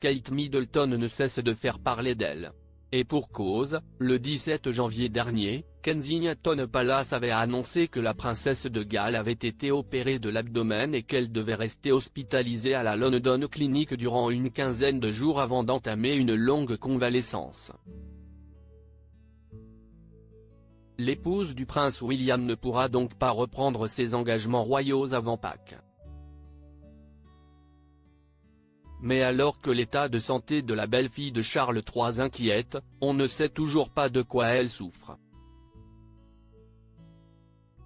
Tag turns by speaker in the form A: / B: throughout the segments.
A: Kate Middleton ne cesse de faire parler d'elle. Et pour cause, le 17 janvier dernier, Kensington Palace avait annoncé que la princesse de Galles avait été opérée de l'abdomen et qu'elle devait rester hospitalisée à la London Clinic durant une quinzaine de jours avant d'entamer une longue convalescence. L'épouse du prince William ne pourra donc pas reprendre ses engagements royaux avant Pâques. Mais alors que l'état de santé de la belle-fille de Charles III inquiète, on ne sait toujours pas de quoi elle souffre.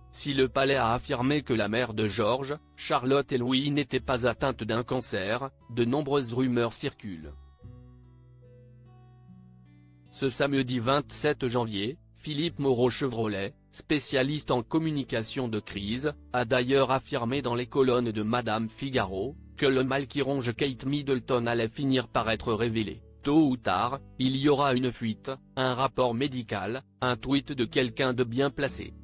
A: Si le palais a affirmé que la mère de George, Charlotte et Louis n'était pas atteinte d'un cancer, de nombreuses rumeurs circulent. Ce samedi 27 janvier, Philippe Moreau-Chevrolet, spécialiste en communication de crise, a d'ailleurs affirmé dans les colonnes de Madame Figaro, que le mal qui ronge Kate Middleton allait finir par être révélé. Tôt ou tard, il y aura une fuite, un rapport médical, un tweet de quelqu'un de bien placé.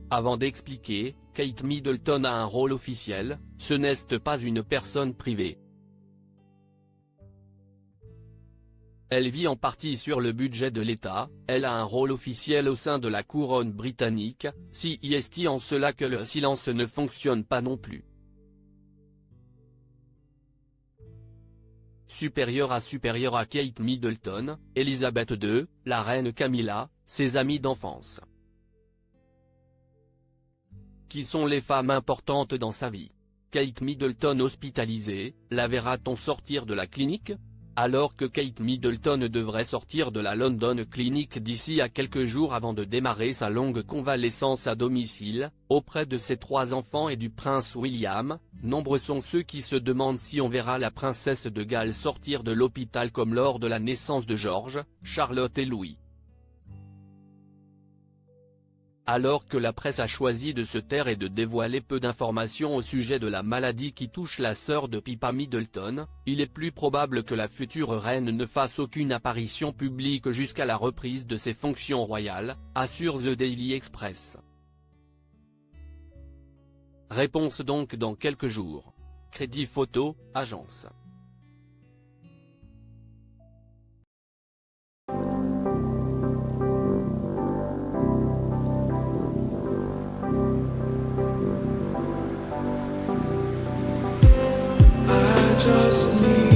A: Avant d'expliquer, Kate Middleton a un rôle officiel, ce n'est pas une personne privée. Elle vit en partie sur le budget de l'État, elle a un rôle officiel au sein de la couronne britannique, c'est en cela que le silence ne fonctionne pas non plus. Supérieure à Kate Middleton, Elisabeth II, la reine Camilla, ses amies d'enfance. Qui sont les femmes importantes dans sa vie? Kate Middleton hospitalisée, la verra-t-on sortir de la clinique? Alors que Kate Middleton devrait sortir de la London Clinic d'ici à quelques jours avant de démarrer sa longue convalescence à domicile, auprès de ses 3 enfants et du prince William, nombreux sont ceux qui se demandent si on verra la princesse de Galles sortir de l'hôpital comme lors de la naissance de George, Charlotte et Louis. Alors que la presse a choisi de se taire et de dévoiler peu d'informations au sujet de la maladie qui touche la sœur de Pippa Middleton, il est plus probable que la future reine ne fasse aucune apparition publique jusqu'à la reprise de ses fonctions royales, assure The Daily Express. Réponse donc dans quelques jours. Crédit photo, agence.
B: Just need